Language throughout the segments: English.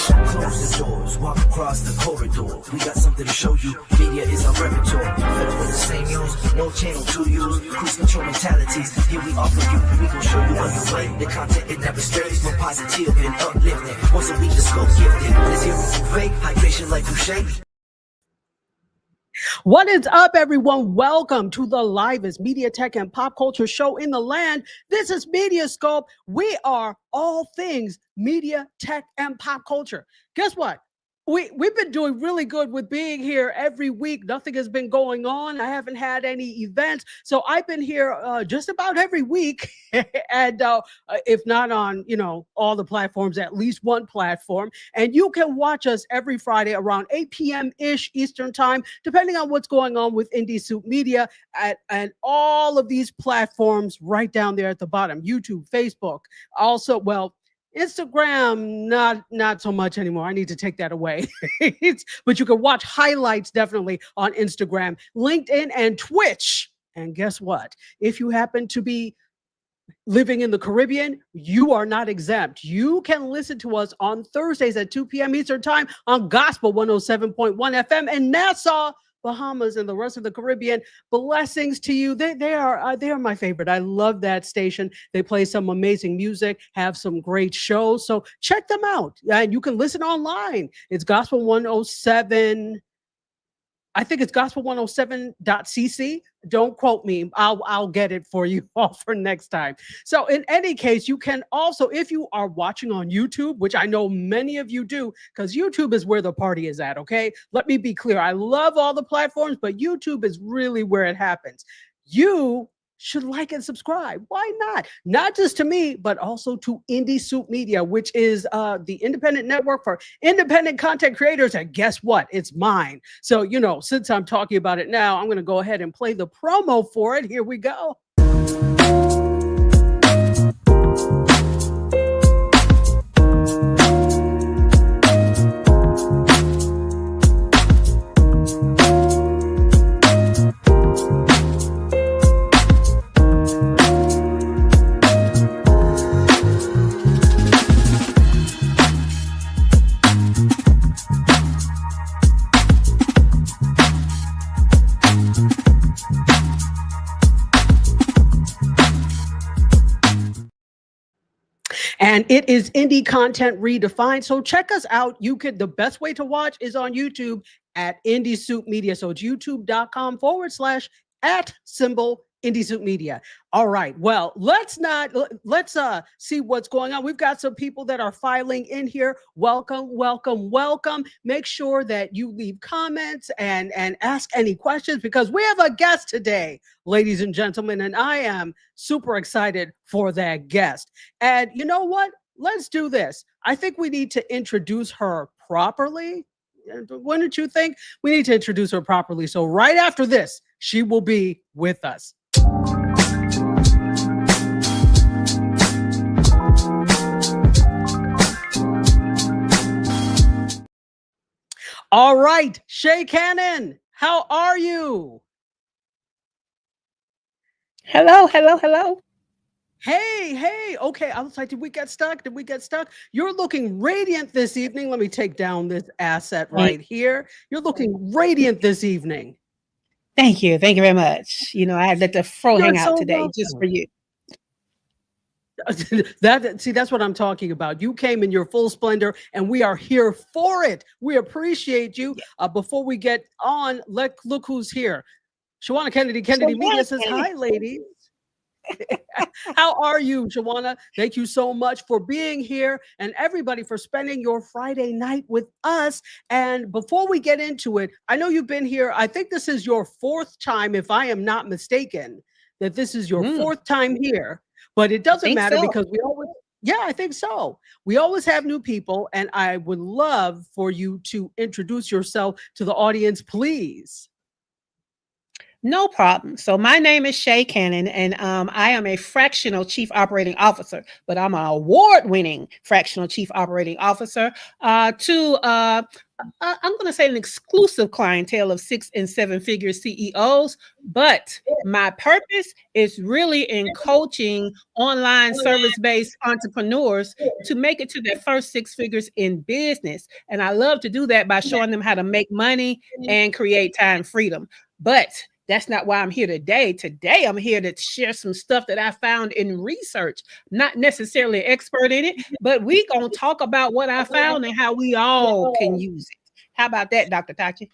Close the doors, walk across the corridor. We got something to show you. Media is our repertoire. Fed up with the same news, no channel to use. Cruise control mentalities. Here we offer you. We gon' show you on your way. The content it never stays. More positive and uplifting. Once a week the scope gifted. Let's hear it from fake. Hydration like Boucher. What is up, everyone? Welcome to the livest media, tech, and pop culture show in the land. This is MediaScope. We are all things media, tech, and pop culture. Guess what? We've been doing really good with being here every week. Nothing has been going on. I haven't had any events. So I've been here just about every week. And if not on, all the platforms, at least one platform. And you can watch us every Friday around 8 p.m.-ish Eastern time, depending on what's going on with Indie Soup Media and all of these platforms right down there at the bottom. YouTube, Facebook, also, well, Instagram, not so much anymore. I need to take that away. But you can watch highlights definitely on Instagram, LinkedIn, and Twitch. And guess what? If you happen to be living in the Caribbean, you are not exempt. You can listen to us on Thursdays at 2 p.m. Eastern time on Gospel 107.1 FM in Nassau, Bahamas, and the rest of the Caribbean. Blessings to you. They are my favorite. I love that station. They play some amazing music, have some great shows. So check them out. And you can listen online. It's Gospel 107. I think it's gospel107.cc. Don't quote me. I'll get it for you all for next time. So in any case, you can also, if you are watching on YouTube, which I know many of you do, because YouTube is where the party is at, okay? Let me be clear. I love all the platforms, but YouTube is really where it happens. You should like and subscribe. Why not? Not just to me, but also to Indie Soup Media, which is the independent network for independent content creators. And guess what? It's mine. So, since I'm talking about it now, I'm going to go ahead and play the promo for it. Here we go. And it is indie content redefined. So check us out. The best way to watch is on YouTube at Indie Soup Media. So it's youtube.com/@ Indie Soup Media. All right. Well, let's see what's going on. We've got some people that are filing in here. Welcome, welcome, welcome. Make sure that you leave comments and ask any questions because we have a guest today, ladies and gentlemen, and I am super excited for that guest. And you know what? Let's do this. I think we need to introduce her properly. Wouldn't you think? We need to introduce her properly. So right after this, she will be with us. All right, Sha Cannon, how are you? Hello, hello, hello. Hey. Okay, I was like, did we get stuck? You're looking radiant this evening. Let me take down this asset right here. You're looking radiant this evening. Thank you very much. I had let the fro hang out today welcome. Just for you. That's what I'm talking about. You came in your full splendor and we are here for it. We appreciate you. Before we get on, look who's here. Shawana Kennedy Media says, hi, ladies. How are you, Shawana? Thank you so much for being here and everybody for spending your Friday night with us. And before we get into it, I know you've been here. I think this is your fourth time, if I am not mistaken, that this is your fourth time here. But it doesn't matter because I think so. We always have new people, and I would love for you to introduce yourself to the audience, please. No problem. So my name is Sha Cannon, and I am a fractional chief operating officer, but I'm an award-winning fractional chief operating officer I'm going to say an exclusive clientele of 6 and 7 figure CEOs. But my purpose is really in coaching online service-based entrepreneurs to make it to their first 6 figures in business. And I love to do that by showing them how to make money and create time freedom. But that's not why I'm here today. Today, I'm here to share some stuff that I found in research. Not necessarily an expert in it, but we're going to talk about what I found and how we all can use it. How about that, Dr. Tachi?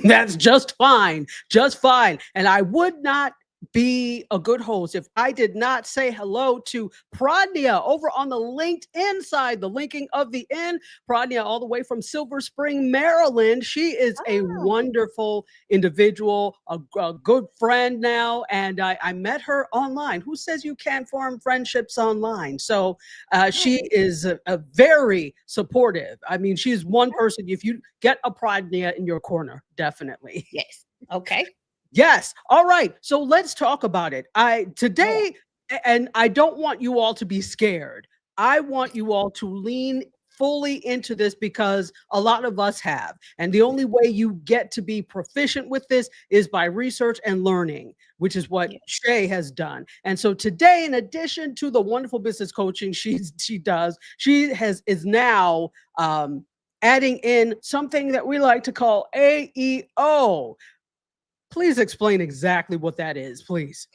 That's just fine. Just fine. And I would not be a good host if I did not say hello to Pradnya over on the LinkedIn side, the linking of the N. Pradnya, all the way from Silver Spring, Maryland. She is a wonderful individual, a good friend now, and I met her online. Who says you can't form friendships online? So she is a very supportive. I mean, she's one person, if you get a Pradnya in your corner, definitely. Yes. Okay. Yes. All right. So let's talk about it. Today, and I don't want you all to be scared. I want you all to lean fully into this because a lot of us have. And the only way you get to be proficient with this is by research and learning, which is what Sha has done. And so today, in addition to the wonderful business coaching she does, is now adding in something that we like to call AEO. Please explain exactly what that is, please.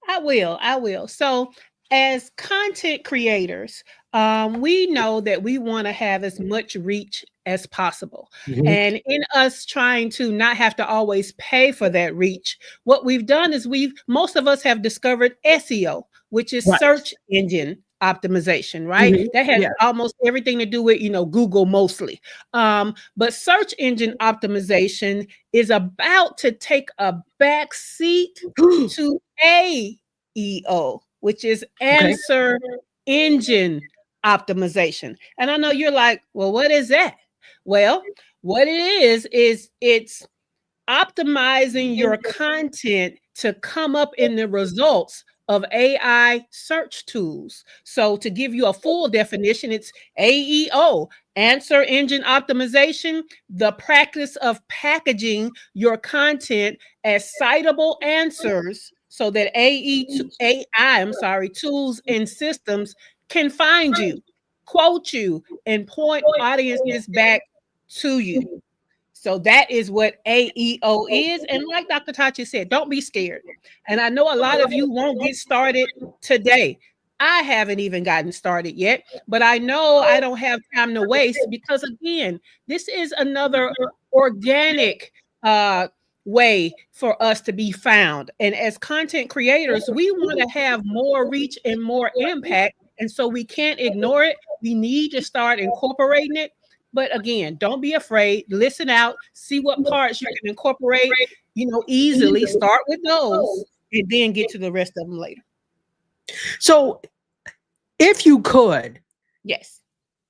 I will. So as content creators, we know that we want to have as much reach as possible. Mhm. And in us trying to not have to always pay for that reach, what we've done is most of us have discovered SEO, which is search engine optimization, right? Mhm. That has almost everything to do with, Google mostly. But search engine optimization is about to take a back seat to AEO, which is answer engine optimization. And I know you're like, well, what is that? Well, what it is it's optimizing your content to come up in the results of AI search tools. So to give you a full definition, it's AEO, answer engine optimization, the practice of packaging your content as citable answers so that AI tools and systems can find you, quote you, and point audiences back to you. So that is what AEO is. And like Dr. Tachi said, don't be scared. And I know a lot of you won't get started today. I haven't even gotten started yet, but I know I don't have time to waste because, again, this is another organic way for us to be found. And as content creators, we want to have more reach and more impact. And so we can't ignore it. We need to start incorporating it. But again, don't be afraid. Listen out, see what parts you can incorporate, easily. Start with those and then get to the rest of them later. So if you could, yes.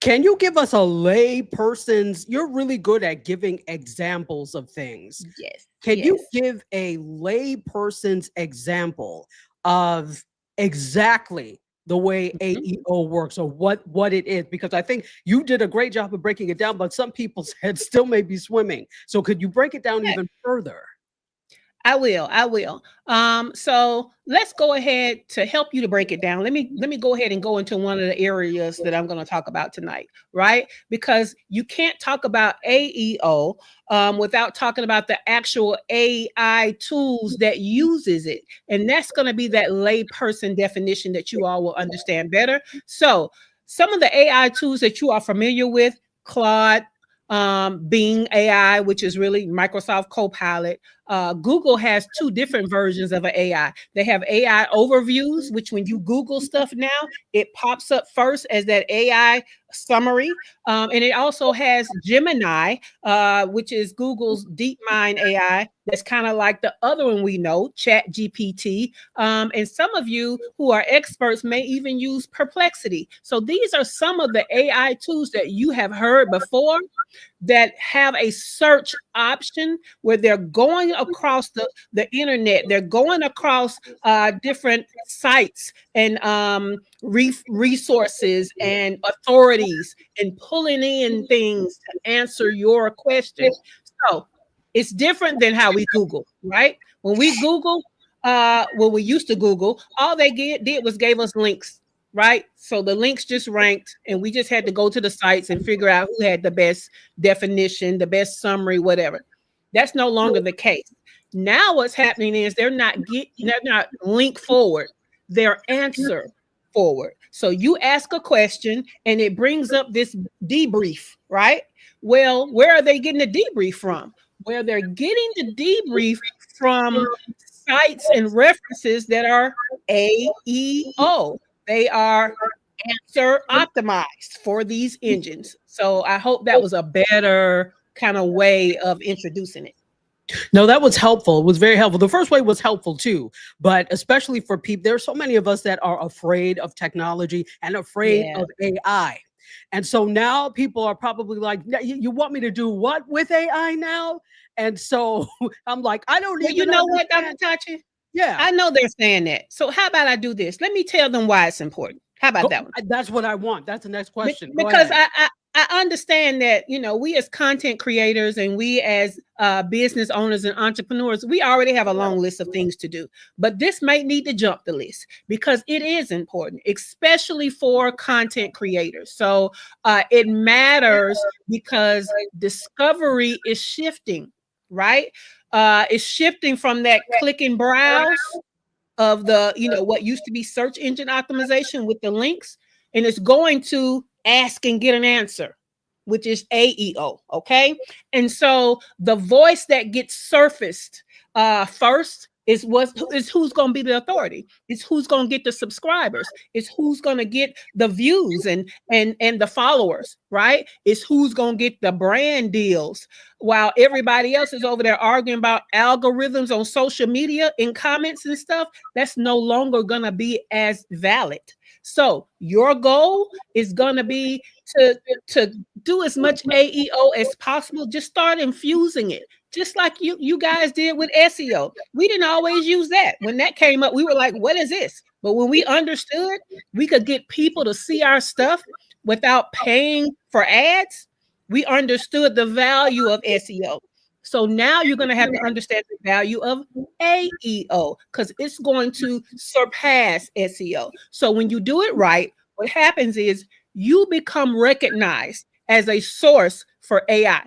Can you give us a lay person's, you're really good at giving examples of things. Yes. Can you give a lay person's example of exactly the way AEO works or what it is? Because I think you did a great job of breaking it down, but some people's heads still may be swimming. So could you break it down even further? I will. So let's go ahead to help you to break it down. Let me go ahead and go into one of the areas that I'm going to talk about tonight, right? Because you can't talk about AEO without talking about the actual AI tools that uses it. And that's going to be that layperson definition that you all will understand better. So some of the AI tools that you are familiar with, Claude, Bing AI, which is really Microsoft Copilot. Google has two different versions of an AI. They have AI overviews, which when you Google stuff now, it pops up first as that AI summary. And it also has Gemini, which is Google's DeepMind AI. That's kind of like the other one we know, Chat GPT. And some of you who are experts may even use Perplexity. So these are some of the AI tools that you have heard before that have a search option where they're going across the internet. They're going across different sites and resources and authorities and pulling in things to answer your question. So it's different than how we Google, right? When we Google, when we used to Google, all they did was gave us links, right? So the links just ranked, and we just had to go to the sites and figure out who had the best definition, the best summary, whatever. That's no longer the case. Now what's happening is they're not link forward, they're answer forward. So you ask a question and it brings up this debrief, right? Well, where are they getting the debrief from? Where they're getting the debrief from sites and references that are AEO. They are answer optimized for these engines. So I hope that was a better kind of way of introducing it. No, that was helpful. It was very helpful. The first way was helpful too, but especially for people, there are so many of us that are afraid of technology and afraid of AI. And so now people are probably like, you want me to do what with AI now? And so I'm like, I don't even know understand. what, Dr. Tachi? Yeah. I know they're saying that. So how about I do this? Let me tell them why it's important. How about that one? That's what I want. That's the next question. Because I understand that, we as content creators and we as business owners and entrepreneurs, we already have a long list of things to do. But this might need to jump the list because it is important, especially for content creators. So it matters because discovery is shifting, right? It's shifting from that click and browse of the, what used to be search engine optimization with the links, and it's going to ask and get an answer, which is AEO. Okay. And so the voice that gets surfaced first is who's going to be the authority. It's who's going to get the subscribers. It's who's going to get the views and the followers, right? It's who's going to get the brand deals, while everybody else is over there arguing about algorithms on social media in comments and stuff. That's no longer going to be as valid. So your goal is going to be to do as much AEO as possible. Just start infusing it, just like you guys did with SEO. We didn't always use that. When that came up, we were like, what is this? But when we understood we could get people to see our stuff without paying for ads, we understood the value of SEO. So now you're going to have to understand the value of AEO because it's going to surpass SEO. So when you do it right, what happens is you become recognized as a source for AI,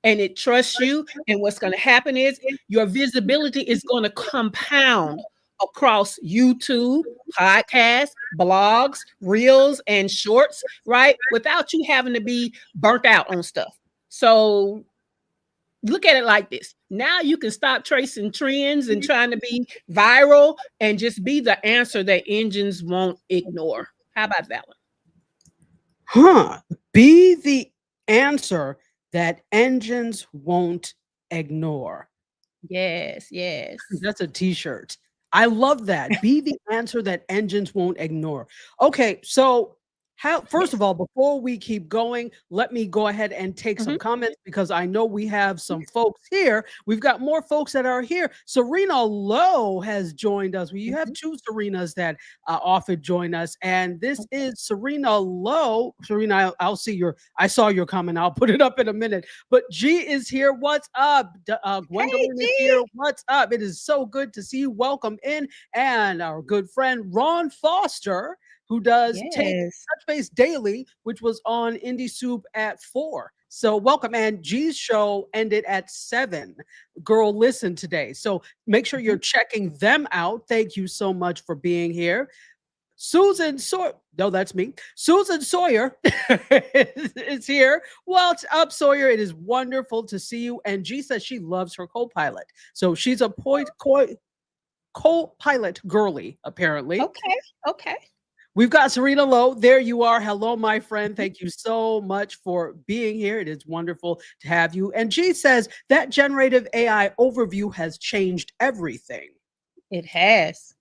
and it trusts you. And what's going to happen is your visibility is going to compound across YouTube, podcasts, blogs, reels, and shorts, right? Without you having to be burnt out on stuff. So look at it like this. Now you can stop tracing trends and trying to be viral and just be the answer that engines won't ignore. How about that one? Be the answer that engines won't ignore. Yes. That's a t-shirt. I love that. Be the answer that engines won't ignore. Okay, so first of all, before we keep going, let me go ahead and take some comments because I know we have some folks here. We've got more folks that are here. Serena Lowe has joined us. You have two Serenas that often join us, and this is Serena Lowe. Serena, I saw your comment. I'll put it up in a minute. But G is here. What's up? Gwendolyn is here. What's up? It is so good to see you. Welcome in. And our good friend Ron Foster, who does take Touch Base Daily, which was on Indie Soup at 4. So welcome. And G's show ended at 7. Girl, listen today. So make sure you're checking them out. Thank you so much for being here. Susan Sawyer, no, that's me. Susan Sawyer is here. What's up, Sawyer? It is wonderful to see you. And G says she loves her co-pilot. So she's a co-pilot girly, apparently. Okay. We've got Serena Lowe. There you are. Hello, my friend. Thank you so much for being here. It is wonderful to have you. And G says that generative AI overview has changed everything. It has.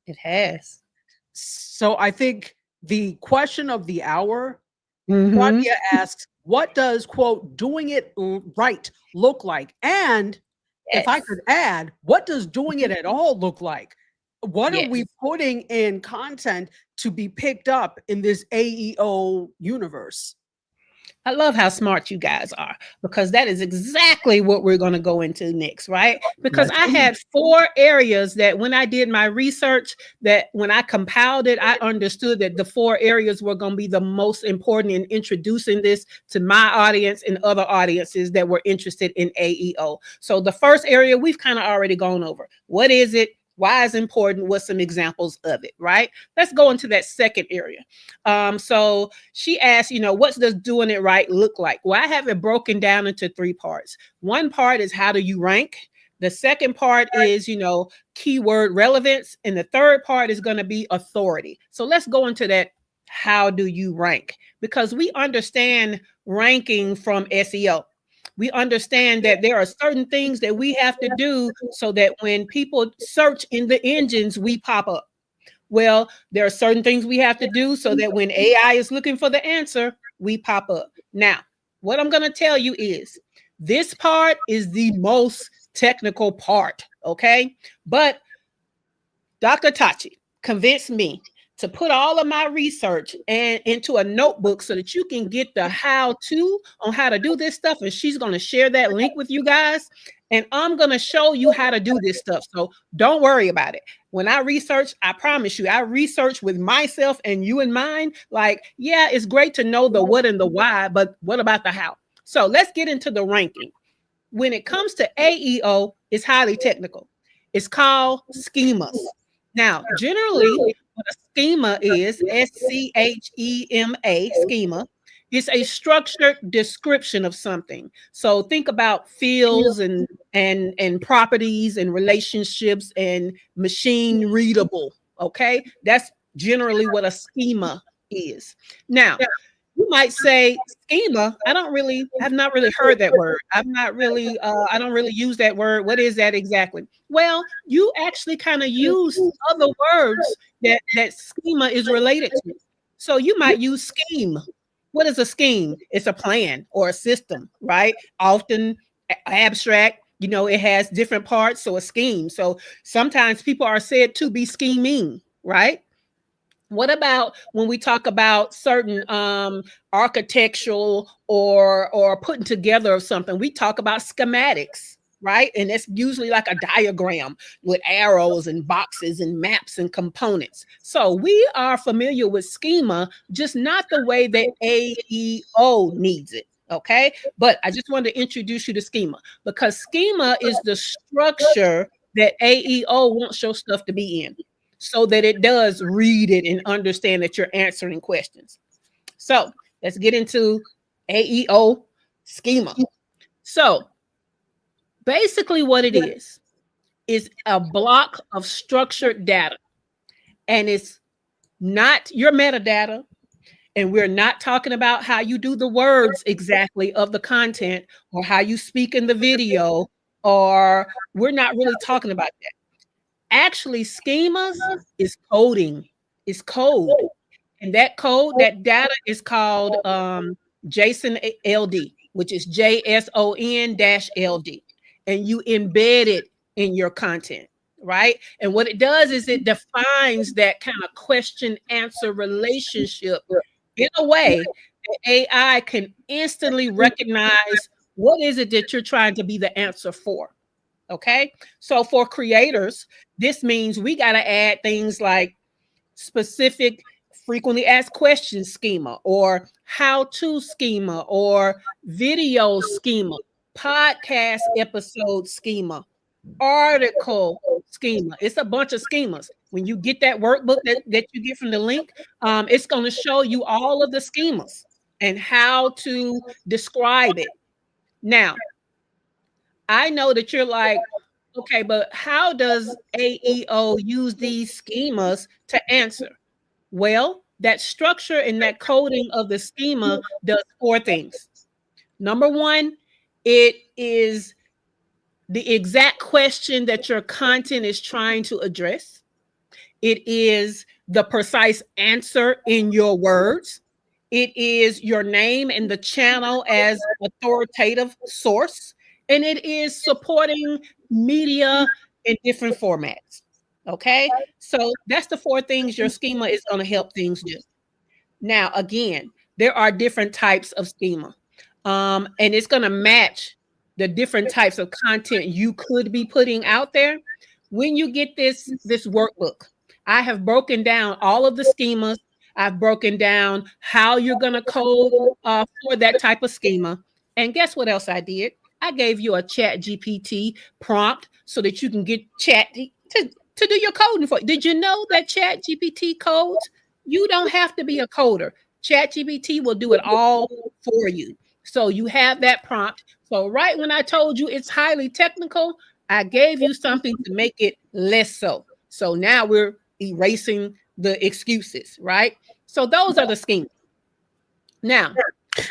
So I think the question of the hour, Claudia asks, what does, quote, doing it right look like? And if I could add, what does doing it at all look like? What are we Yes. putting in content to be picked up in this AEO universe? I love how smart you guys are, because that is exactly what we're going to go into next, right? Because I had 4 areas that when I did my research, that when I compiled it, I understood that the 4 areas were going to be the most important in introducing this to my audience and other audiences that were interested in AEO. So the first area we've kind of already gone over. What is it? Why is it important? What's some examples of it, right? Let's go into that second area. So she asked, what does doing it right look like? Well, I have it broken down into 3 parts. One part is how do you rank? The second part is, keyword relevance. And the third part is going to be authority. So let's go into that. How do you rank? Because we understand ranking from SEO. We understand that there are certain things that we have to do so that when people search in the engines, we pop up. Well, there are certain things we have to do so that when AI is looking for the answer, we pop up. Now, what I'm going to tell you is this part is the most technical part, okay? But Dr. Tachi convinced me to put all of my research and into a notebook so that you can get the how-to on how to do this stuff. And she's going to share that link with you guys. And I'm going to show you how to do this stuff. So don't worry about it. When I research, I promise you, I research with myself and you in mind. Like, yeah, it's great to know the what and the why, but what about the how? So let's get into the ranking. When it comes to AEO, it's highly technical. It's called schemas. Now, generally, what a schema is, SCHEMA, schema, is a structured description of something. So think about fields and properties and relationships and machine readable. Okay, that's generally what a schema is. Now, you might say schema. I have not really heard that word. I don't really use that word. What is that exactly? Well, you actually kind of use other words that schema is related to. So you might use scheme. What is a scheme? It's a plan or a system, right? Often abstract, it has different parts. So a scheme. So sometimes people are said to be scheming, right? What about when we talk about certain architectural or putting together of something? We talk about schematics, right? And it's usually like a diagram with arrows and boxes and maps and components. So we are familiar with schema, just not the way that AEO needs it. Okay, but I just wanted to introduce you to schema, because schema is the structure that AEO wants your stuff to be in, so that it does read it and understand that you're answering questions. So let's get into AEO schema. So basically what it is a block of structured data, and it's not your metadata. And we're not talking about how you do the words exactly of the content or how you speak in the video, or we're not really talking about that. Actually, schemas is coding, is code. And that code, that data is called JSON LD, which is JSON-LD. And you embed it in your content, right? And what it does is it defines that kind of question answer relationship in a way that AI can instantly recognize what is it that you're trying to be the answer for. Okay, so for creators, this means we got to add things like specific frequently asked questions schema, or how-to schema, or video schema, podcast episode schema, article schema. It's a bunch of schemas. When you get that workbook that you get from the link, it's going to show you all of the schemas and how to describe it. Now, I know that you're like, okay, but how does AEO use these schemas to answer? Well, that structure and that coding of the schema does 4 things. Number 1, it is the exact question that your content is trying to address. It is the precise answer in your words. It is your name and the channel as authoritative source. And it is supporting media in different formats. Okay, so that's the 4 things your schema is going to help things do. Now, again, there are different types of schema, and it's going to match the different types of content you could be putting out there. When you get this workbook, I have broken down all of the schemas. I've broken down how you're going to code for that type of schema. And guess what else I did? I gave you a Chat GPT prompt so that you can get Chat to do your coding for you. Did you know that Chat GPT codes? You don't have to be a coder. ChatGPT will do it all for you. So you have that prompt. So right when I told you it's highly technical, I gave you something to make it less so. So now we're erasing the excuses, right? So those are the schemes. Now,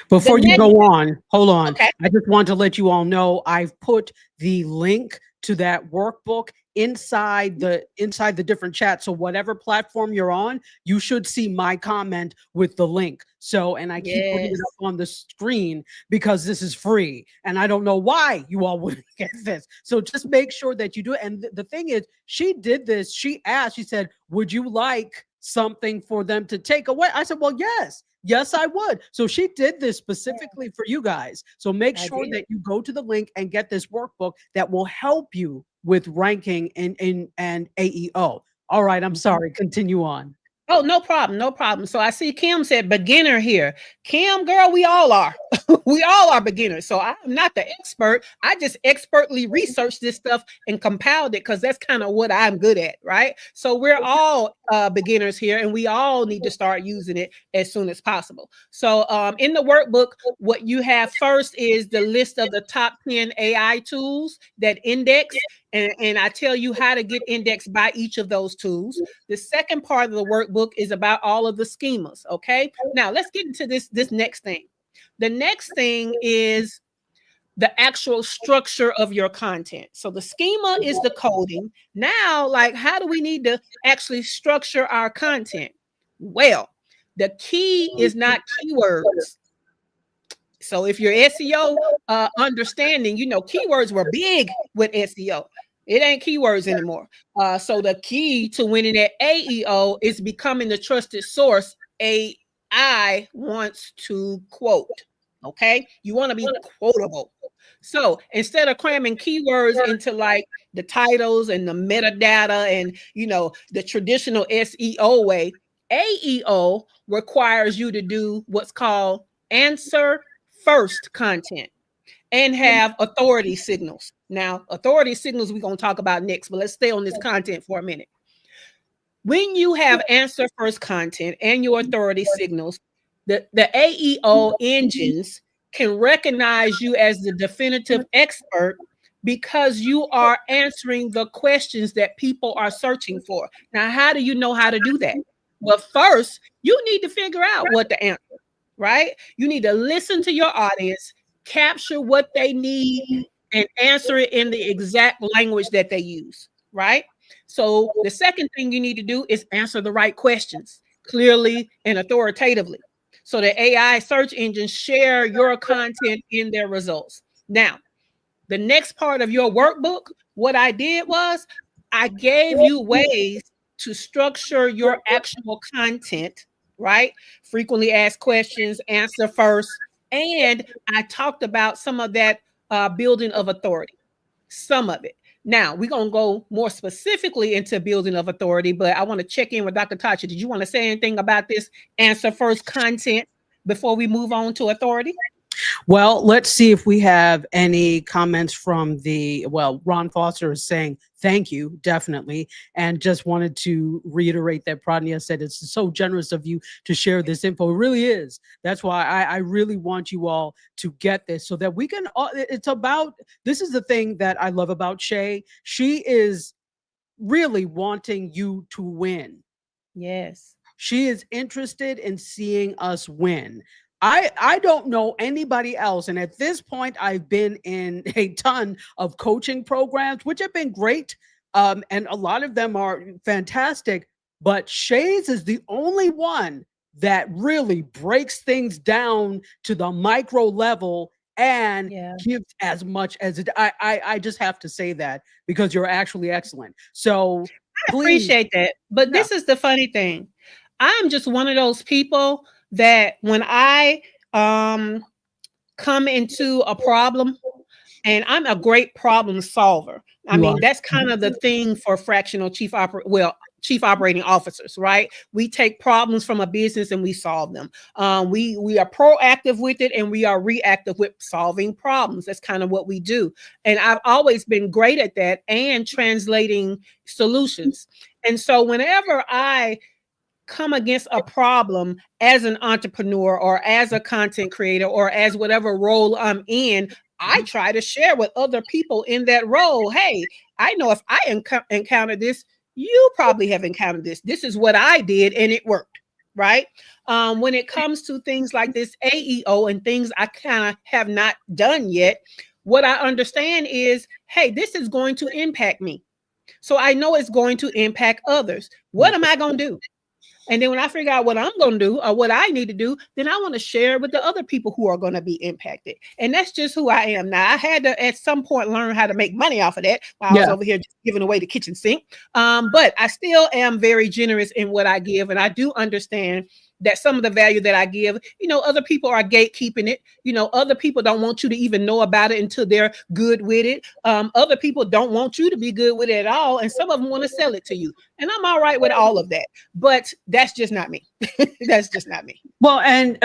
before you go on, hold on. Okay. I just want to let you all know I've put the link to that workbook inside the different chats. So whatever platform you're on, you should see my comment with the link. So, and I keep putting it up on the screen because this is free, and I don't know why you all wouldn't get this. So just make sure that you do it. And the thing is, she did this. She asked. She said, "Would you like something for them to take away?" I said, "Well, yes." Yes, I would. So she did this specifically for you guys. So make sure that you go to the link and get this workbook that will help you with ranking and AEO. All right, I'm sorry. Continue on. Oh, no problem. No problem. So I see Kim said beginner here. Kim, girl, we all are. We all are beginners. So I'm not the expert. I just expertly researched this stuff and compiled it because that's kind of what I'm good at, right? So we're all beginners here, and we all need to start using it as soon as possible. So in the workbook, what you have first is the list of the top 10 AI tools that index, and I tell you how to get indexed by each of those tools. The second part of the workbook is about all of the schemas. Okay. Now let's get into this next thing. The next thing is the actual structure of your content. So the schema is the coding. Now, like, how do we need to actually structure our content? Well, the key is not keywords. So if you're SEO understanding, you know, keywords were big with SEO. It ain't keywords anymore. So the key to winning at AEO is becoming the trusted source AI wants to quote. Okay, you want to be quotable. So instead of cramming keywords into like the titles and the metadata and, you know, the traditional SEO way, AEO requires you to do what's called answer first content and have authority signals. Now, authority signals we're going to talk about next, but let's stay on this content for a minute. When you have answer first content and your authority signals, the AEO engines can recognize you as the definitive expert because you are answering the questions that people are searching for. Now, how do you know how to do that? Well, first, you need to figure out what to answer, right? You need to listen to your audience, capture what they need, and answer it in the exact language that they use, right? So the second thing you need to do is answer the right questions clearly and authoritatively. So the AI search engines share your content in their results. Now, the next part of your workbook, what I did was I gave you ways to structure your actual content, right? Frequently asked questions, answer first. And I talked about some of that building of authority, some of it. Now, we're going to go more specifically into building of authority, but I want to check in with Dr. Tasha. Did you want to say anything about this answer first content before we move on to authority? Well, let's see if we have any comments from Ron Foster is saying thank you, definitely. And just wanted to reiterate that Pradnya said it's so generous of you to share this info. It really is. That's why I really want you all to get this so that we can, this is the thing that I love about Shay. She is really wanting you to win. Yes. She is interested in seeing us win. I don't know anybody else. And at this point, I've been in a ton of coaching programs, which have been great. And a lot of them are fantastic. But Shay's is the only one that really breaks things down to the micro level and Yeah. gives as much as it. I just have to say that because you're actually excellent. So I please, appreciate that. But yeah, this is the funny thing. I'm just one of those people that when I come into a problem, and I'm a great problem solver. I you are. mean, that's kind of the thing for fractional chief operating officers, right? We take problems from a business and we solve them. We are proactive with it and we are reactive with solving problems. That's kind of what we do. And I've always been great at that and translating solutions. And so whenever I come against a problem as an entrepreneur or as a content creator or as whatever role I'm in, I try to share with other people in that role. Hey, I know if I encountered this, you probably have encountered this. This is what I did and it worked, right? When it comes to things like this AEO and things I kind of have not done yet, what I understand is, hey, this is going to impact me. So I know it's going to impact others. What am I going to do? And then when I figure out what I'm going to do or what I need to do, then I want to share with the other people who are going to be impacted. And that's just who I am. Now, I had to at some point learn how to make money off of that while I was over here just giving away the kitchen sink. But I still am very generous in what I give. And I do understand that some of the value that I give, other people are gatekeeping it. Other people don't want you to even know about it until they're good with it. Other people don't want you to be good with it at all. And some of them want to sell it to you. And I'm all right with all of that. But that's just not me. That's just not me. Well, and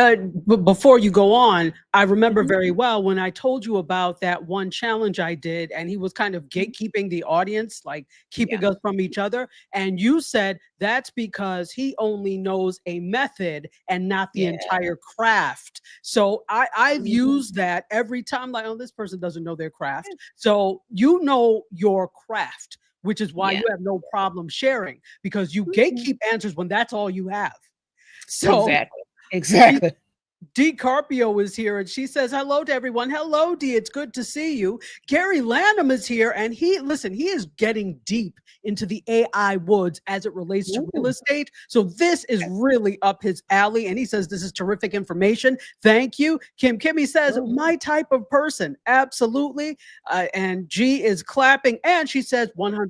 before you go on, I remember very well when I told you about that one challenge I did, and he was kind of gatekeeping the audience, like keeping us from each other. And you said that's because he only knows a method and not the entire craft. So I've used that every time, like, oh, this person doesn't know their craft. So you know your craft, which is why you have no problem sharing, because you gatekeep answers when that's all you have. So Exactly. D Carpio is here and she says hello to everyone. Hello, D. It's good to see you. Gary Lanham is here and he is getting deep into the AI woods as it relates to real estate. So this is really up his alley. And he says this is terrific information. Thank you. Kimmy says my type of person. Absolutely. And G is clapping and she says 100%.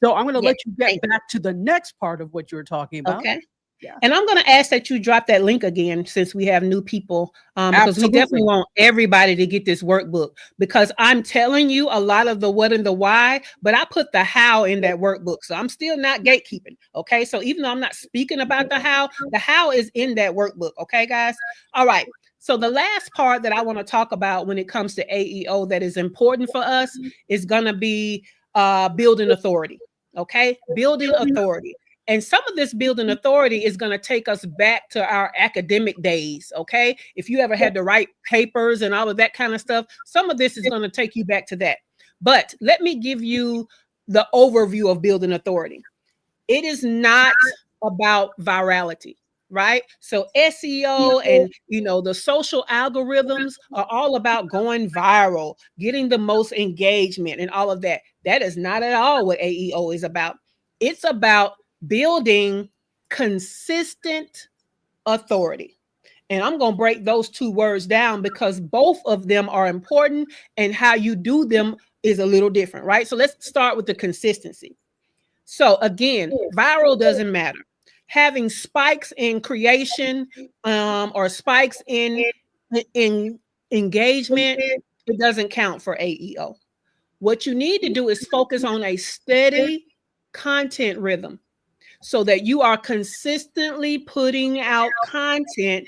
So I'm going to let you get back to the next part of what you're talking about. Okay. Yeah. And I'm going to ask that you drop that link again since we have new people, because we definitely want everybody to get this workbook, because I'm telling you a lot of the what and the why, but I put the how in that workbook. So I'm still not gatekeeping. Okay. So even though I'm not speaking about the how is in that workbook. Okay, guys. All right. So the last part that I want to talk about when it comes to AEO that is important for us is going to be building authority. Okay. Building authority. And some of this building authority is going to take us back to our academic days, okay? If you ever had to write papers and all of that kind of stuff, some of this is going to take you back to that. But let me give you the overview of building authority. It is not about virality, right? So SEO and, the social algorithms are all about going viral, getting the most engagement and all of that. That is not at all what AEO is about. It's about building consistent authority. And I'm going to break those two words down because both of them are important and how you do them is a little different, right? So let's start with the consistency. So again, viral doesn't matter. Having spikes in creation or spikes in engagement, it doesn't count for AEO. What you need to do is focus on a steady content rhythm, so that you are consistently putting out content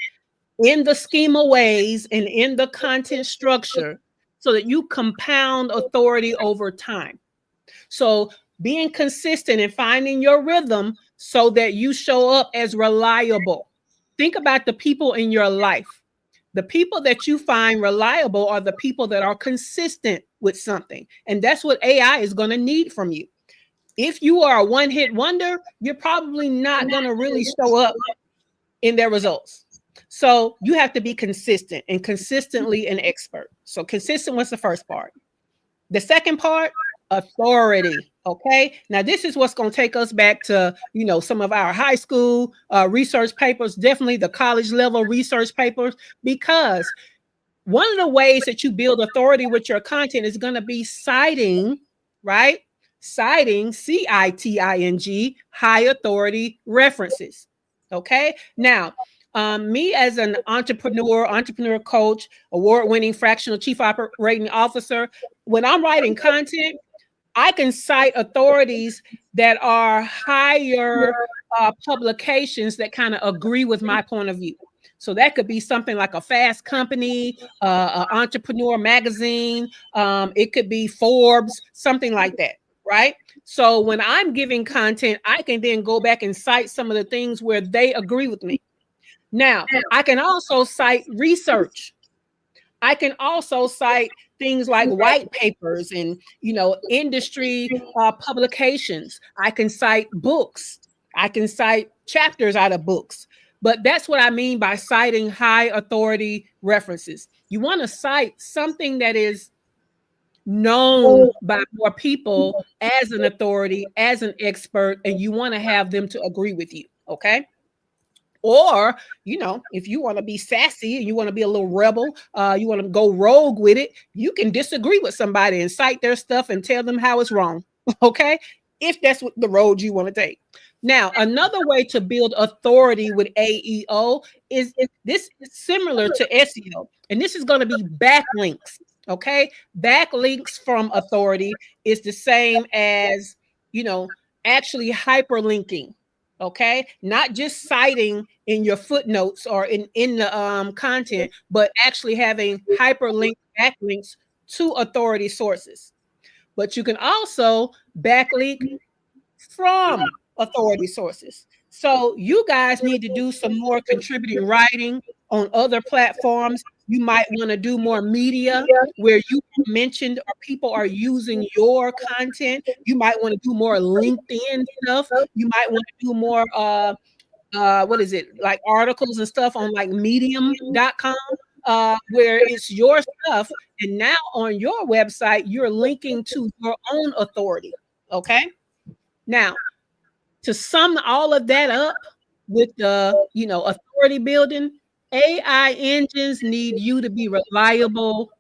in the schema ways and in the content structure so that you compound authority over time. So being consistent and finding your rhythm so that you show up as reliable. Think about the people in your life. The people that you find reliable are the people that are consistent with something. And that's what AI is going to need from you. If you are a one-hit wonder, you're probably not going to really show up in their results. So you have to be consistent and consistently an expert. So consistent was the first part. The second part, authority. Okay. Now this is what's going to take us back to, some of our high school research papers, definitely the college level research papers, because one of the ways that you build authority with your content is going to be citing, right? Citing, citing, high authority references. Okay. Now, me as an entrepreneur coach, award-winning fractional chief operating officer, when I'm writing content, I can cite authorities that are higher publications that kind of agree with my point of view. So that could be something like a Fast Company, an Entrepreneur Magazine. It could be Forbes, something like that, right? So when I'm giving content, I can then go back and cite some of the things where they agree with me. Now, I can also cite research. I can also cite things like white papers and, industry publications. I can cite books. I can cite chapters out of books. But that's what I mean by citing high authority references. You want to cite something that is known by more people as an authority, as an expert, and you want to have them to agree with you. Okay. Or, if you want to be sassy and you want to be a little rebel, you want to go rogue with it, you can disagree with somebody and cite their stuff and tell them how it's wrong. Okay. If that's what the road you want to take. Now, another way to build authority with AEO is this is similar to SEO, and this is going to be backlinks. Okay. Backlinks from authority is the same as, actually hyperlinking. Okay, not just citing in your footnotes or in the content, but actually having hyperlink backlinks to authority sources. But you can also backlink from authority sources. So you guys need to do some more contributing writing on other platforms. You might want to do more media where you mentioned or people are using your content. You might want to do more LinkedIn stuff. You might want to do more what is it, like articles and stuff on like medium.com where it's your stuff. And now on your website, you're linking to your own authority. Okay. Now, to sum all of that up with the, authority building, AI engines need you to be reliable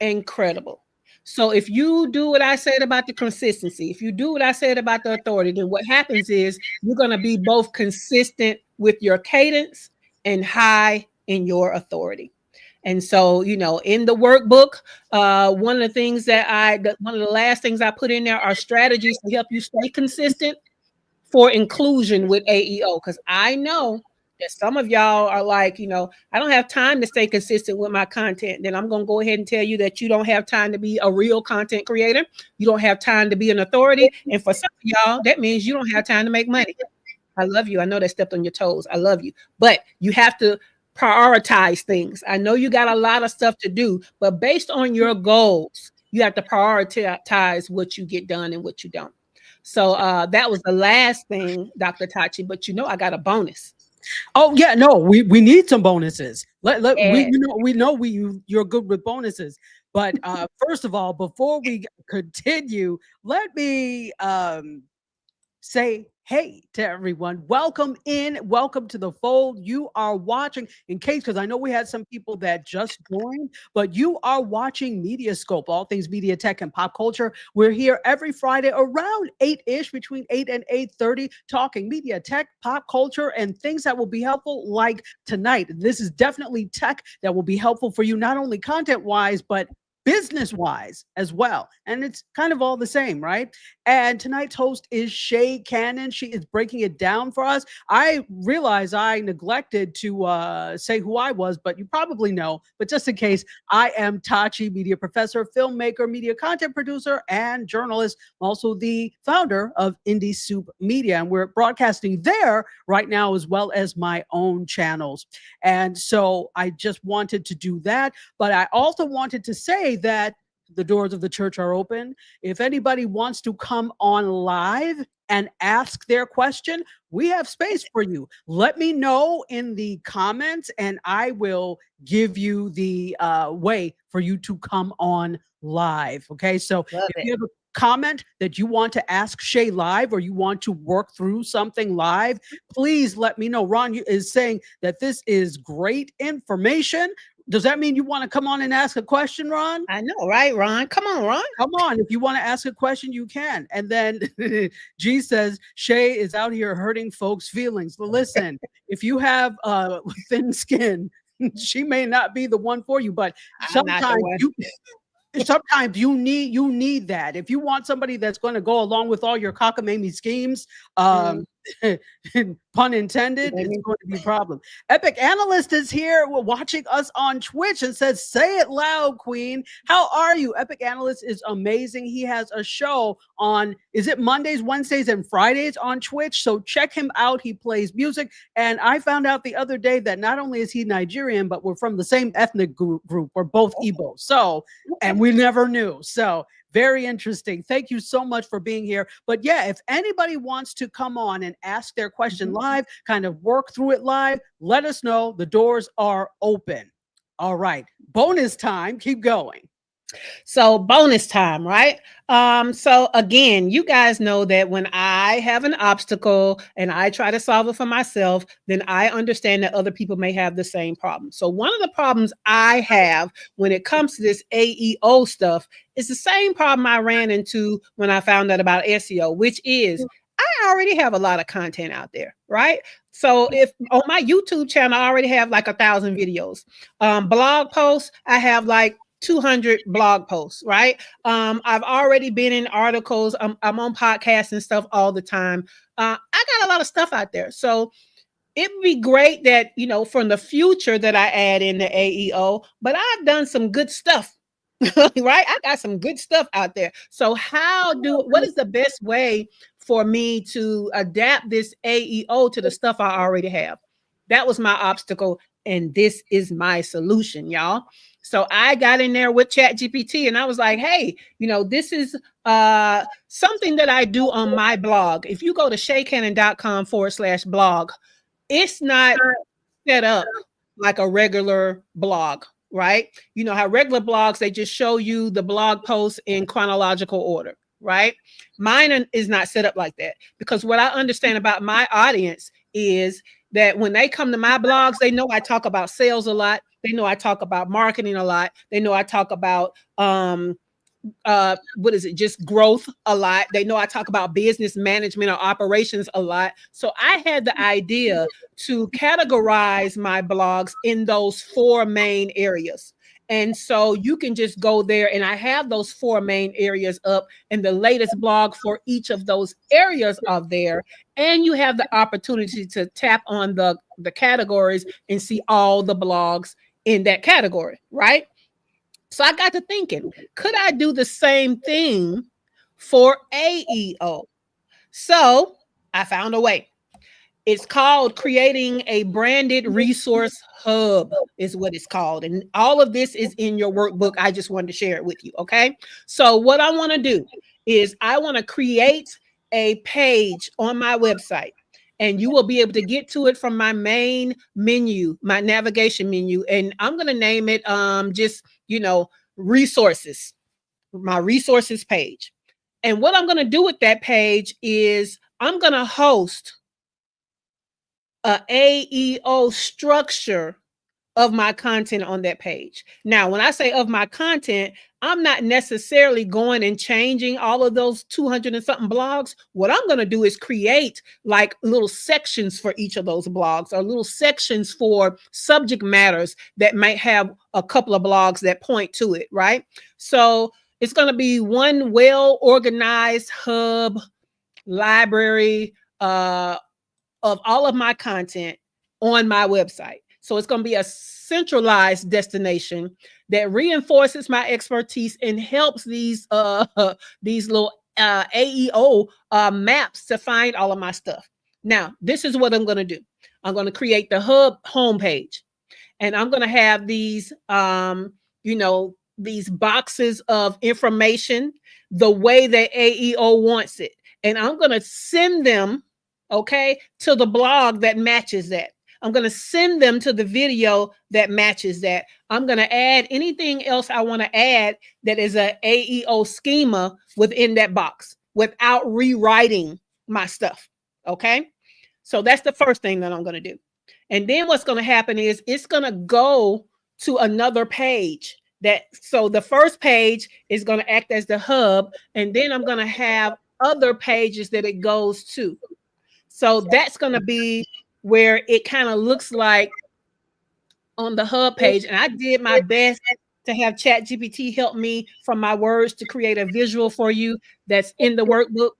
and credible. So if you do what I said about the consistency, if you do what I said about the authority, then what happens is you're going to be both consistent with your cadence and high in your authority. And so, in the workbook, one of the last things I put in there are strategies to help you stay consistent for inclusion with AEO. Because I know that some of y'all are like, I don't have time to stay consistent with my content. Then I'm going to go ahead and tell you that you don't have time to be a real content creator. You don't have time to be an authority. And for some of y'all, that means you don't have time to make money. I love you. I know that stepped on your toes. I love you. But you have to prioritize things. I know you got a lot of stuff to do, but based on your goals, you have to prioritize what you get done and what you don't. So that was the last thing, Dr. Tachi, but I got a bonus. Oh yeah, no, we need some bonuses. You're good with bonuses. But first of all, before we continue, let me say hey to everyone. Welcome in. Welcome to the fold. You are watching, because I know we had some people that just joined, but you are watching MediaScope, all things media, tech, and pop culture. We're here every Friday around 8-ish, between 8 and 8:30, talking media, tech, pop culture, and things that will be helpful like tonight. This is definitely tech that will be helpful for you, not only content-wise, but business-wise as well. And it's kind of all the same, right? And tonight's host is Sha Cannon. She is breaking it down for us. I realize I neglected to say who I was, but you probably know. But just in case, I am Tachi, media professor, filmmaker, media content producer, and journalist. I'm also the founder of Indie Soup Media. And we're broadcasting there right now, as well as my own channels. And so I just wanted to do that. But I also wanted to say that the doors of the church are open. If anybody wants to come on live and ask their question, we have space for you. Let me know in the comments and I will give you the way for you to come on live. Okay, so if you have a comment that you want to ask Sha live, or you want to work through something live, please let me know. Ron is saying that this is great information. Does that mean you want to come on and ask a question, Ron? I know, right, Ron? Come on, Ron. Come on. If you want to ask a question, you can. And then G says, Shay is out here hurting folks' feelings. But listen, if you have thin skin, she may not be the one for you, but sometimes you need that. If you want somebody that's going to go along with all your cockamamie schemes, pun intended, it's going to be a problem. Epic Analyst is here watching us on Twitch and says, say it loud, Queen. How are you? Epic Analyst is amazing. He has a show on, is it Mondays, Wednesdays, and Fridays on Twitch? So check him out. He plays music. And I found out the other day that not only is he Nigerian, but we're from the same ethnic group. We're both Igbo. So, and we never knew. So very interesting. Thank you so much for being here. But yeah, if anybody wants to come on and ask their question live, kind of work through it live, let us know. The doors are open. All right. Bonus time. Keep going. So bonus time, right? So again, you guys know that when I have an obstacle and I try to solve it for myself, then I understand that other people may have the same problem. So one of the problems I have when it comes to this AEO stuff is the same problem I ran into when I found out about SEO, which is I already have a lot of content out there, right? So if on my YouTube channel, I already have like 1,000 videos. Blog posts, I have like 200 blog posts, right? I've already been in articles. I'm on podcasts and stuff all the time. I got a lot of stuff out there. So it would be great that, you know, from the future that I add in the AEO, but I've done some good stuff, right? I got some good stuff out there. So what is the best way for me to adapt this AEO to the stuff I already have? That was my obstacle. And this is my solution, y'all. So I got in there with ChatGPT and I was like, hey, you know, this is something that I do on my blog. If you go to shacannon.com/blog, it's not set up like a regular blog, right? You know how regular blogs, they just show you the blog posts in chronological order, right? Mine is not set up like that, because what I understand about my audience is that when they come to my blogs, they know I talk about sales a lot. They know I talk about marketing a lot. They know I talk about just growth a lot. They know I talk about business management or operations a lot. So I had the idea to categorize my blogs in those 4 main areas. And so you can just go there, and I have those 4 main areas up, and the latest blog for each of those areas are there. And you have the opportunity to tap on the categories and see all the blogs in that category, right? So I got to thinking, could I do the same thing for AEO? So I found a way. It's called creating a branded resource hub is what it's called. And all of this is in your workbook. I just wanted to share it with you. Okay. So what I want to do is I want to create a page on my website, and you will be able to get to it from my main menu, my navigation menu. And I'm going to name it just, you know, resources, my resources page. And what I'm going to do with that page is I'm going to host a AEO structure of my content on that page. Now, when I say of my content, I'm not necessarily going and changing all of those 200 and something blogs. What I'm going to do is create like little sections for each of those blogs, or little sections for subject matters that might have a couple of blogs that point to it, right? So it's going to be one well-organized hub library of all of my content on my website. So it's going to be a centralized destination that reinforces my expertise and helps these little AEO maps to find all of my stuff. Now, this is what I'm going to do. I'm going to create the hub homepage, and I'm going to have these, these boxes of information the way that AEO wants it. And I'm going to send them, okay, to the blog that matches that. I'm going to send them to the video that matches that. I'm going to add anything else I want to add that is an AEO schema within that box without rewriting my stuff. Okay. So that's the first thing that I'm going to do. And then what's going to happen is it's going to go to another page. So the first page is going to act as the hub, and then I'm going to have other pages that it goes to. So that's going to be where it kind of looks like on the hub page. And I did my best to have ChatGPT help me from my words to create a visual for you that's in the workbook.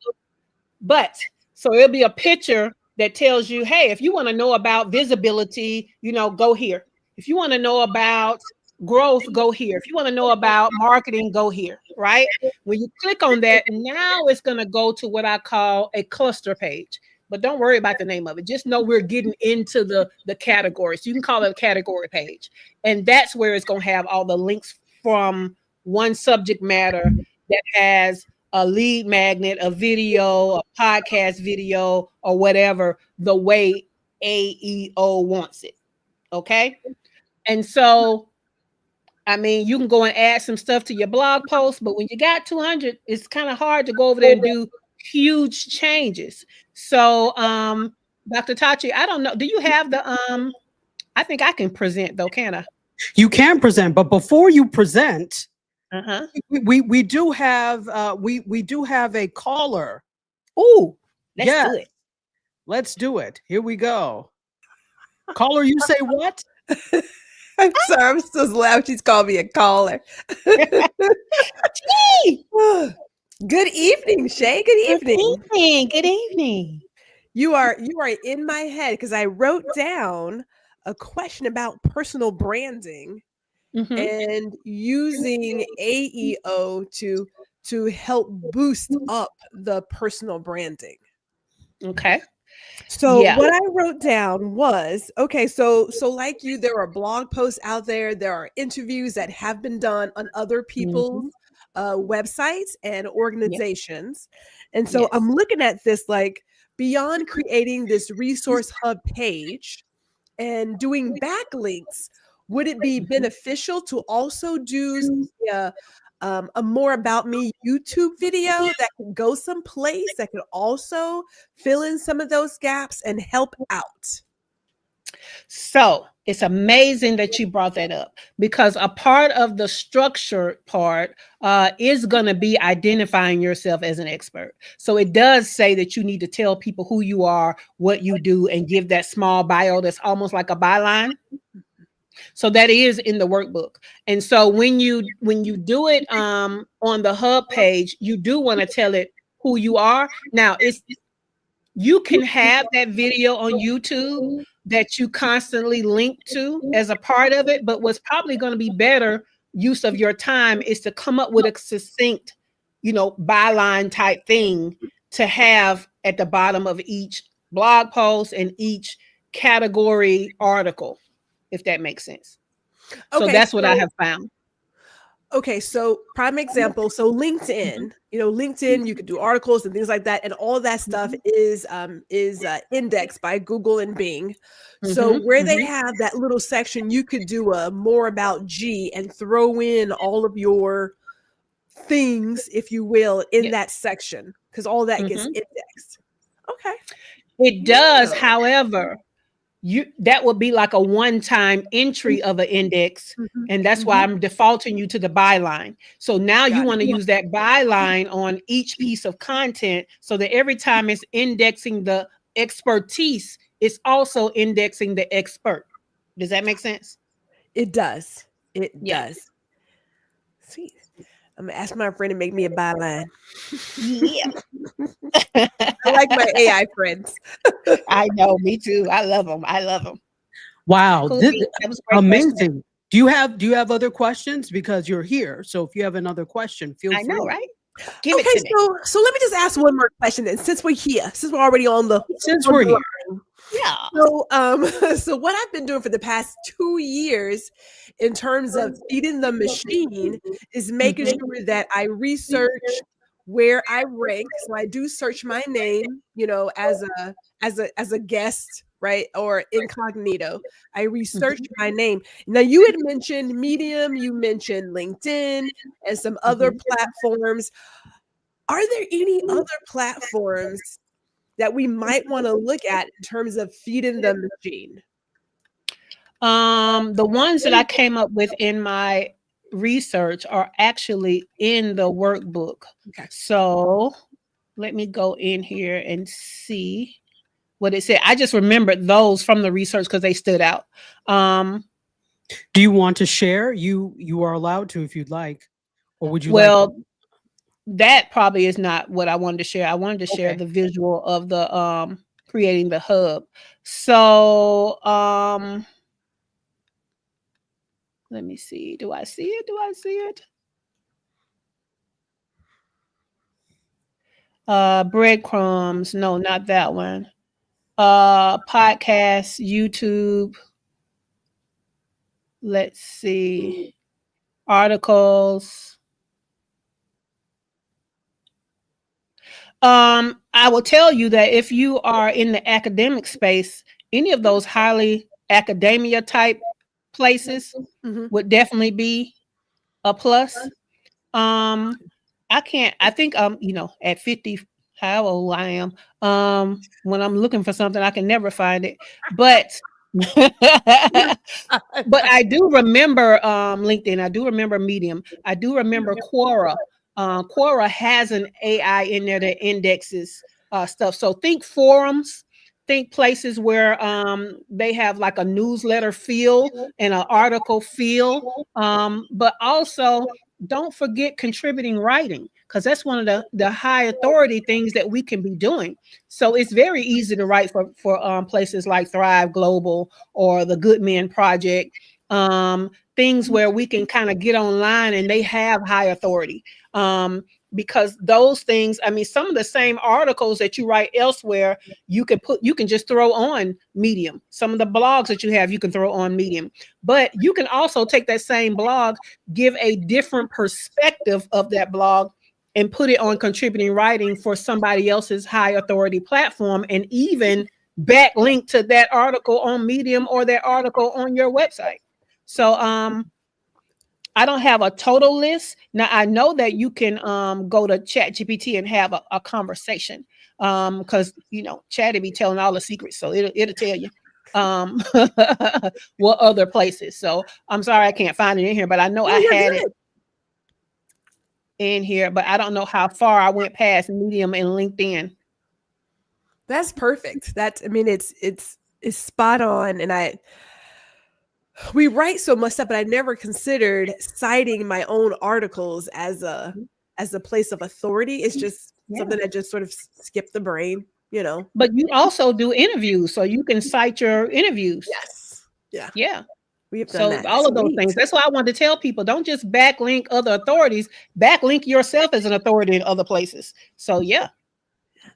But so it'll be a picture that tells you, hey, if you want to know about visibility, go here. If you want to know about growth, go here. If you want to know about marketing, go here, right? When you click on that, now it's going to go to what I call a cluster page. But don't worry about the name of it. Just know we're getting into the categories. You can call it a category page. And that's where it's going to have all the links from one subject matter that has a lead magnet, a video, a podcast video, or whatever, the way AEO wants it. Okay. And so, I mean, you can go and add some stuff to your blog post, but when you got 200, it's kind of hard to go over there and do huge changes. So, Dr. Tachi, I don't know. Do you have the, I think I can present though, can I? You can present, but before you present, Uh-huh. we do have we do have a caller. Ooh, let's do it. Let's do it. Here we go. Caller, you say what? I'm sorry, I'm so loud. She's called me a caller. Good evening, Shay. Good evening. Good evening. You are in my head because I wrote down a question about personal branding and using AEO to help boost up the personal branding. Okay. So what I wrote down was, okay, so like you, there are blog posts out there. There are interviews that have been done on other people's websites and organizations. And so I'm looking at this like beyond creating this resource hub page and doing backlinks, would it be beneficial to also do a more about me YouTube video that can go someplace that can also fill in some of those gaps and help out? So it's amazing that you brought that up, because a part of the structure part is going to be identifying yourself as an expert. So it does say that you need to tell people who you are, what you do, and give that small bio that's almost like a byline. So that is in the workbook. And so when you do it on the hub page, you do want to tell it who you are. Now, you can have that video on YouTube that you constantly link to as a part of it, but what's probably going to be better use of your time is to come up with a succinct, byline type thing to have at the bottom of each blog post and each category article, if that makes sense. Okay, so that's what I have found. Okay, so prime example. So LinkedIn, LinkedIn, you could do articles and things like that, and all that stuff is indexed by Google and Bing. So where they have that little section, you could do a more about G and throw in all of your things, if you will, in that section, because all that gets indexed. Okay, it does. However, that would be like a one-time entry of an index, and that's why I'm defaulting you to the byline. So now you want to use that byline on each piece of content so that every time it's indexing the expertise, it's also indexing the expert. Does that make sense? It does. It does. Sweet. I'm gonna ask my friend to make me a byline. Yeah. I like my AI friends. I know, me too. I love them. Wow, Cool. this That was a great amazing. question. Do you have other questions? Because you're here. So if you have another question, feel free. I know, right? Give it Okay, to me. so let me just ask one more question then, since we're here, since we're already on the here. Yeah. So so what I've been doing for the past 2 years in terms of feeding the machine is making sure that I research where I rank. So I do search my name, as a guest, right? Or incognito. I research my name. Now you had mentioned Medium, you mentioned LinkedIn and some other platforms. Are there any other platforms that we might want to look at in terms of feeding the machine? The ones that I came up with in my research are actually in the workbook. Okay. So let me go in here and see what it said. I just remembered those from the research because they stood out. Do you want to share? You are allowed to if you'd like, or would you like? Well, that probably is not what I wanted to share. I wanted to share Okay. the visual of the creating the hub. So let me see. Do I see it? Do I see it? Breadcrumbs. No, not that one. Podcast, YouTube. Let's see. Articles. I will tell you that if you are in the academic space, any of those highly academia type places would definitely be a plus. I think at 50, how old I am, when I'm looking for something, I can never find it. But but I do remember LinkedIn. I do remember Medium. I do remember Quora. Quora has an AI in there that indexes stuff. So think forums, think places where they have like a newsletter feel and an article feel. But also don't forget contributing writing, because that's one of the high authority things that we can be doing. So it's very easy to write for places like Thrive Global or the Good Men Project, things where we can kind of get online and they have high authority. Because those things, I mean, some of the same articles that you write elsewhere, you can just throw on Medium. Some of the blogs that you have, you can throw on Medium. But you can also take that same blog, give a different perspective of that blog, and put it on contributing writing for somebody else's high authority platform, and even backlink to that article on Medium or that article on your website. So I don't have a total list. Now I know that you can go to ChatGPT and have a conversation, because Chat be telling all the secrets, so it'll tell you what other places. So I'm sorry I can't find it in here, but I know I had it in here, but I don't know how far I went past Medium and LinkedIn. That's perfect. It's spot on. And we write so much stuff, but I never considered citing my own articles as a place of authority. It's just something that just sort of skipped the brain, But you also do interviews, so you can cite your interviews. Yes. Yeah. Yeah. We have done that. All of those things. That's why I wanted to tell people, don't just backlink other authorities, backlink yourself as an authority in other places. So yeah.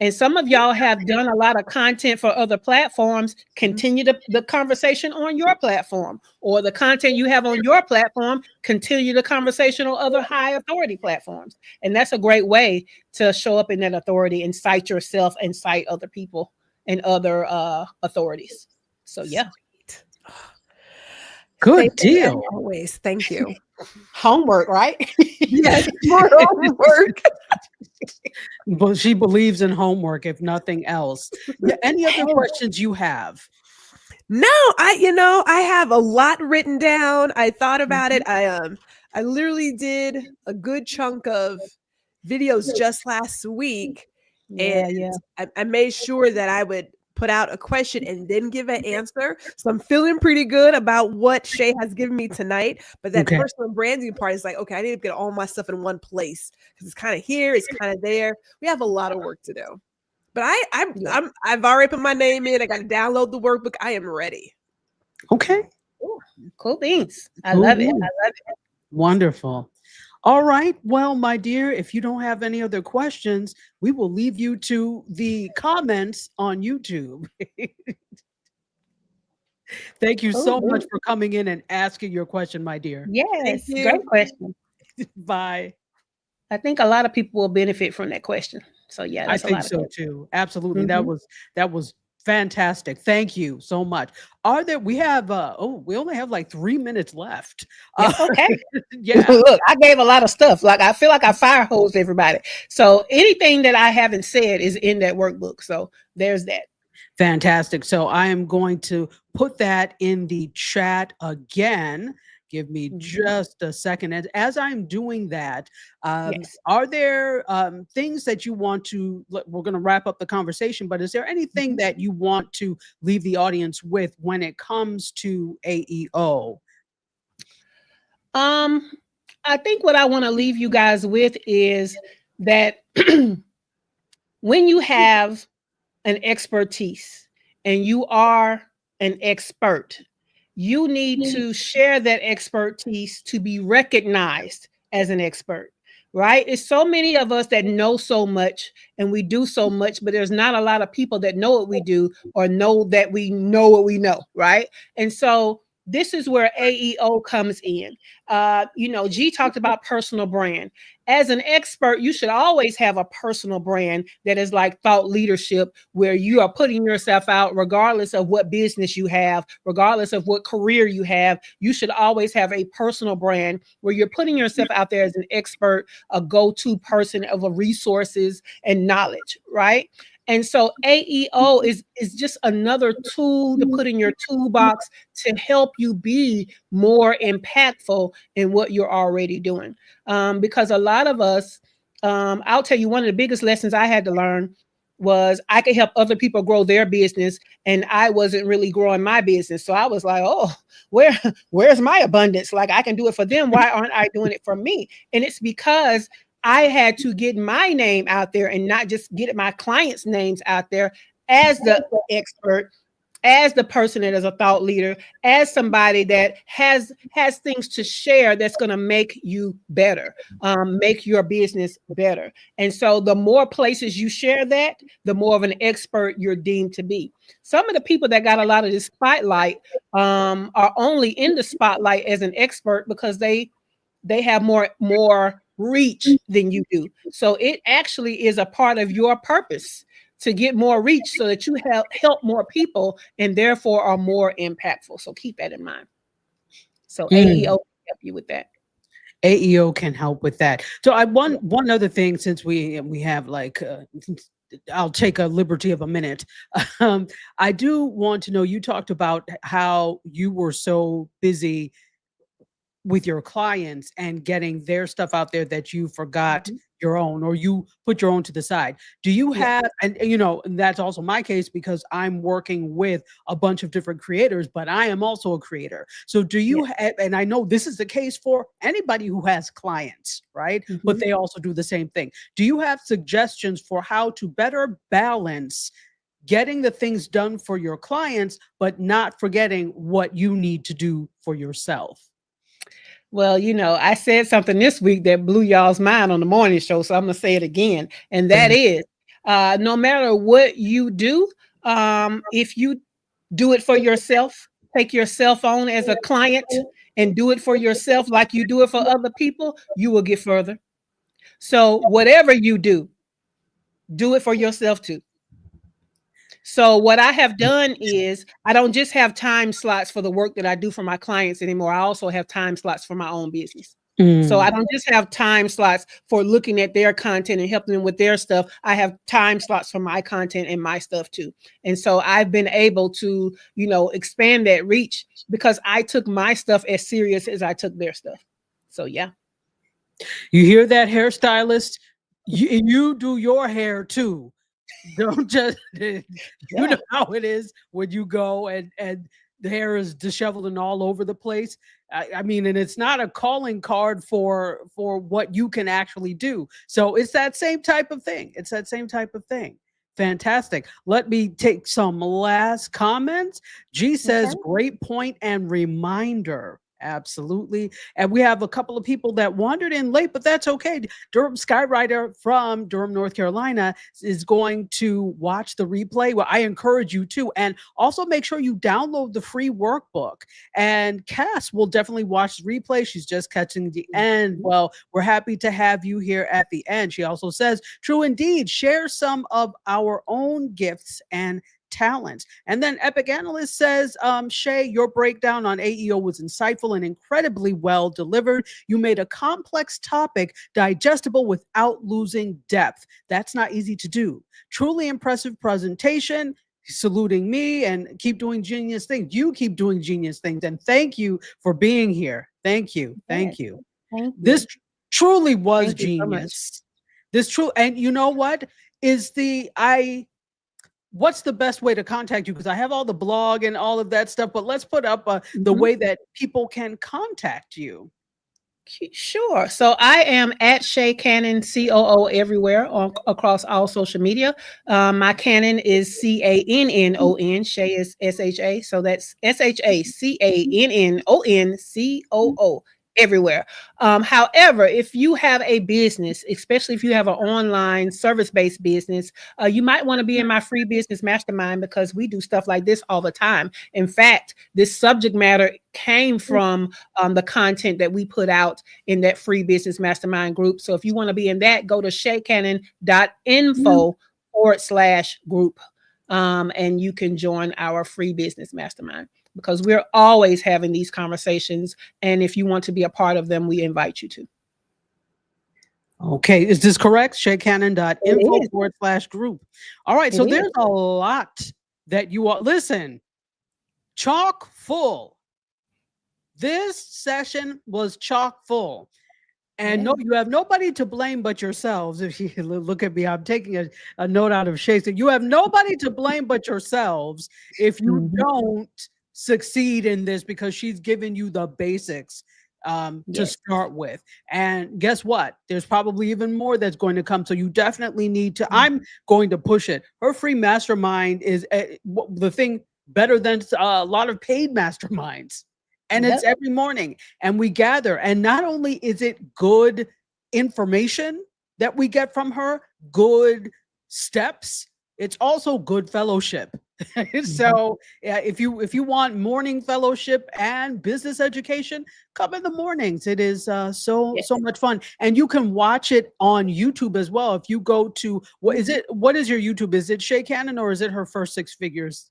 And some of y'all have done a lot of content for other platforms. Continue the conversation on your platform, or the content you have on your platform, continue the conversation on other high authority platforms. And that's a great way to show up in that authority and cite yourself and cite other people and other authorities. So yeah. Good deal. Always. Thank you. Homework, right? Yes, more homework. But she believes in homework, if nothing else. Yeah, any other questions you have? No, I have a lot written down. I thought about it. I literally did a good chunk of videos just last week. And I made sure that I would put out a question and then give an answer. So I'm feeling pretty good about what Shay has given me tonight. But that personal branding part is like, okay, I need to get all my stuff in one place, because it's kind of here, it's kind of there. We have a lot of work to do. But I've already put my name in. I got to download the workbook. I am ready. Okay. Cool beans. I love it. Wonderful. All right. Well, my dear, if you don't have any other questions, we will leave you to the comments on YouTube. Thank you so much for coming in and asking your question, my dear. Yes, great question. Bye. I think a lot of people will benefit from that question. So yeah, I think so too. Absolutely. That was fantastic. Thank you so much. We only have like 3 minutes left. Okay. Yeah. Look, I gave a lot of stuff. Like, I feel like I fire hosed everybody. So anything that I haven't said is in that workbook. So there's that. Fantastic. So I am going to put that in the chat again. Give me just a second. As I'm doing that, Yes. are there things that you want to, we're going to wrap up the conversation, but is there anything that you want to leave the audience with when it comes to AEO? I think what I want to leave you guys with is that when you have an expertise and you are an expert, you need to share that expertise to be recognized as an expert, right? It's so many of us that know so much and we do so much, but there's not a lot of people that know what we do or know that we know what we know, right? And so this is where AEO comes in. G talked about personal brand. As an expert, you should always have a personal brand that is like thought leadership, where you are putting yourself out regardless of what business you have, regardless of what career you have. You should always have a personal brand where you're putting yourself out there as an expert, a go-to person of resources and knowledge, right? And so AEO is just another tool to put in your toolbox to help you be more impactful in what you're already doing. Because a lot of us, I'll tell you, one of the biggest lessons I had to learn was I could help other people grow their business, and I wasn't really growing my business. So I was like, oh, where's my abundance? Like, I can do it for them. Why aren't I doing it for me? And it's because I had to get my name out there and not just get my clients' names out there as the expert, as the person that is a thought leader, as somebody that has things to share that's going to make you better, make your business better. And so the more places you share that, the more of an expert you're deemed to be. Some of the people that got a lot of this spotlight are only in the spotlight as an expert because they have more reach than you do. So it actually is a part of your purpose to get more reach so that you help more people and therefore are more impactful. So keep that in mind. So AEO can help you with that. AEO can help with that. So one other thing, since we have like I'll take a liberty of a minute. I do want to know, you talked about how you were so busy with your clients and getting their stuff out there that you forgot your own, or you put your own to the side. Do you have, and that's also my case because I'm working with a bunch of different creators, but I am also a creator. So do you have, and I know this is the case for anybody who has clients, right? But they also do the same thing. Do you have suggestions for how to better balance getting the things done for your clients, but not forgetting what you need to do for yourself? Well, I said something this week that blew y'all's mind on the morning show, so I'm going to say it again. And that is, no matter what you do, if you do it for yourself, take your cell phone as a client and do it for yourself like you do it for other people, you will get further. So whatever you do it for yourself too. So what I have done is I don't just have time slots for the work that I do for my clients anymore. I also have time slots for my own business. So I don't just have time slots for looking at their content and helping them with their stuff. I have time slots for my content and my stuff too. And so I've been able to, expand that reach because I took my stuff as serious as I took their stuff. So yeah. You hear that, hairstylist? You do your hair too. Don't just, you know how it is when you go and the hair is disheveled and all over the place. I mean, and it's not a calling card for what you can actually do. So it's that same type of thing. Fantastic. Let me take some last comments. G says, great point and reminder. Absolutely. And we have a couple of people that wandered in late, but that's okay. Durham Skyrider from Durham, North Carolina is going to watch the replay. Well, I encourage you to. And also make sure you download the free workbook. And Cass will definitely watch the replay. She's just catching the end. Well, we're happy to have you here at the end. She also says, true indeed, share some of our own gifts and talents. And then Epic Analyst says, Shay, your breakdown on AEO was insightful and incredibly well delivered. You made a complex topic digestible without losing depth. That's not easy to do. Truly impressive presentation. saluting me and keep doing genius things. You keep doing genius things. And thank you for being here. Thank you. Thank you. Thank you. This truly was Thank you so much. genius. This true, and you know what is what's the best way to contact you? Because I have all the blog and all of that stuff, but let's put up the way that people can contact you. Sure. So I am at Sha Cannon, COO, everywhere across all social media. My Cannon is CANNON. Sha is SHA. So that's SHACANNONCOO everywhere. However, if you have a business, especially if you have an online service-based business, you might want to be in my free business mastermind because we do stuff like this all the time. In fact, this subject matter came from the content that we put out in that free business mastermind group. So if you want to be in that, go to shacannon.info/group. And you can join our free business mastermind because we're always having these conversations. And if you want to be a part of them, we invite you to. Okay, is this correct? shacannon.info/group. All right, so there's a lot that you are, listen, chock full. This session was chock full. And no, you have nobody to blame but yourselves. If you look at me, I'm taking a note out of Shakespeare. You have nobody to blame but yourselves if you don't succeed in this, because she's given you the basics to start with. And guess what? There's probably even more that's going to come. So you definitely need to, I'm going to push it. Her free mastermind is the thing better than a lot of paid masterminds. And it's every morning and we gather. And not only is it good information that we get from her, good steps, it's also good fellowship. So if you want morning fellowship and business education, come in the mornings. It is so much fun. And you can watch it on YouTube as well. If you go to, what is your YouTube? Is it Sha Cannon or is it her First Six Figures?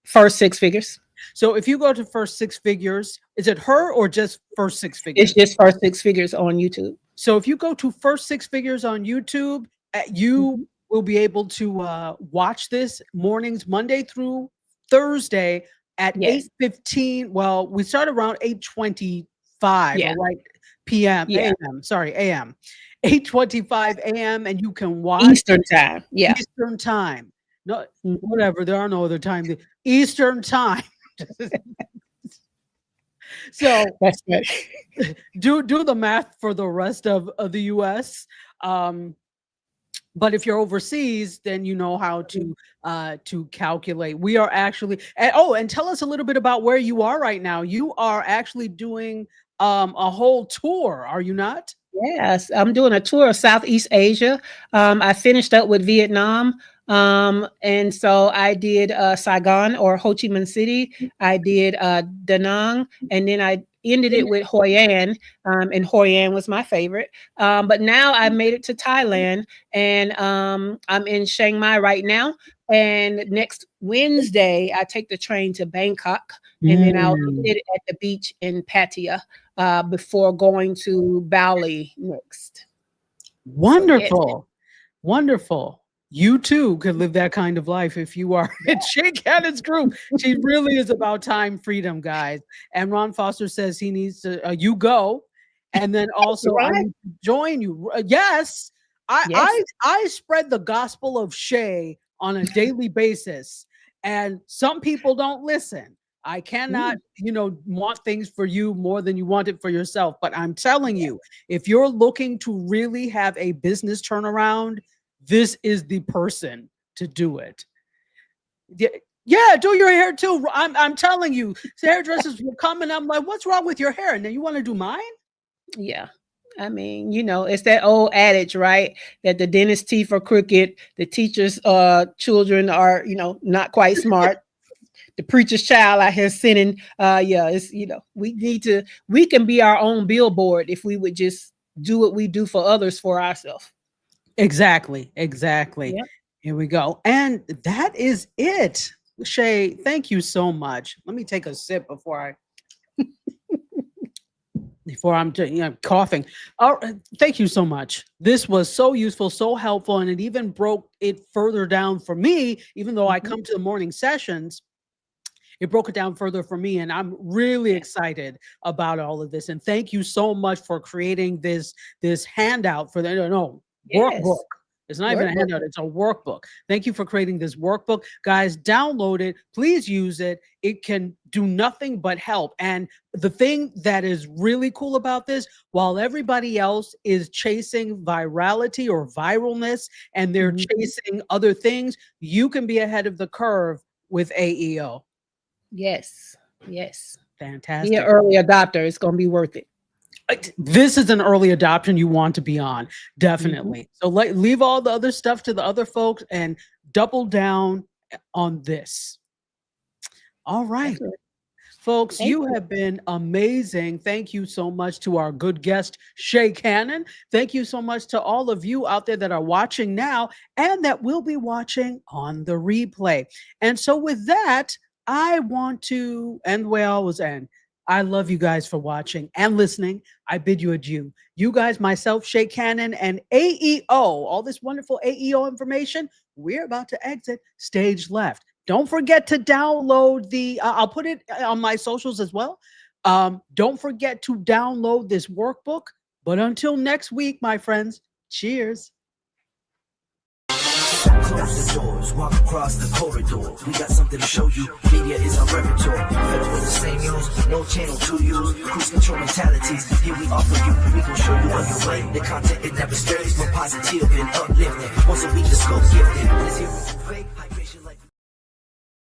First Six Figures. So if you go to First Six Figures, is it her or just First Six Figures? It's just First Six Figures on YouTube. So if you go to First Six Figures on YouTube, you will be able to watch this mornings, Monday through Thursday at 8:15. Well, we start around 8:25, right? PM, AM, sorry, AM. 8:25 AM, and you can watch Eastern time. Yeah. Eastern time. No, whatever. There are no other times. Eastern time. So that's right. do the math for the rest of the US. But if you're overseas, then you know how to calculate. We are actually, and tell us a little bit about where you are right now. You are actually doing a whole tour, are you not? Yes, I'm doing a tour of Southeast Asia. I finished up with Vietnam. And so I did Saigon or Ho Chi Minh City. I did Da Nang, and then I ended it with Hoi An, and Hoi An was my favorite. But now I made it to Thailand, and I'm in Chiang Mai right now. And next Wednesday, I take the train to Bangkok, and then I'll end it at the beach in Pattaya before going to Bali next. Wonderful, wonderful. You too could live that kind of life if you are in Sha Cannon's group. She really is about time freedom, guys. And Ron Foster says he needs to, you go. And then also I need to join you. Yes, I spread the gospel of Sha on a daily basis. And some people don't listen. I cannot, want things for you more than you want it for yourself. But I'm telling you, if you're looking to really have a business turnaround, this is the person to do it. Yeah, do your hair too. I'm telling you, hairdressers will come and I'm like, what's wrong with your hair? And then you want to do mine? Yeah. I mean, it's that old adage, right? That the dentist's teeth are crooked, the teacher's children are, not quite smart. The preacher's child out here sinning. It's, we can be our own billboard if we would just do what we do for others for ourselves. Exactly. Yep. Here we go. And that is it. Sha, thank you so much. Let me take a sip before I. before I'm coughing. Thank you so much. This was so useful, so helpful, and it even broke it further down for me, even though I come to the morning sessions. It broke it down further for me, and I'm really excited about all of this. And thank you so much for creating this handout for the workbook. It's not even a handout, it's a workbook. Thank you for creating this workbook. Guys, download it. Please use it. It can do nothing but help. And the thing that is really cool about this, while everybody else is chasing virality or viralness and they're chasing other things, you can be ahead of the curve with AEO. Yes. Fantastic. Be an early adopter. It's going to be worth it. This is an early adoption you want to be on, definitely. So leave all the other stuff to the other folks and double down on this. All right, folks, you have been amazing. Thank you so much to our good guest, Sha Cannon. Thank you so much to all of you out there that are watching now and that will be watching on the replay. And so with that, I want to end the way I always end. I love you guys for watching and listening. I bid you adieu. You guys, myself, Sha Cannon, and AEO, all this wonderful AEO information, we're about to exit stage left. Don't forget to download the, I'll put it on my socials as well. Don't forget to download this workbook. But until next week, my friends, cheers. Close the doors, walk across the corridor. We got something to show you. Media is our repertoire. Fed up with the same news, no channel to use. Cruise control mentalities. Here we offer you. We gon' show you on your way. The content it never stays, but positive and uplifting. Once a week, the scope gifted. Let's hear it.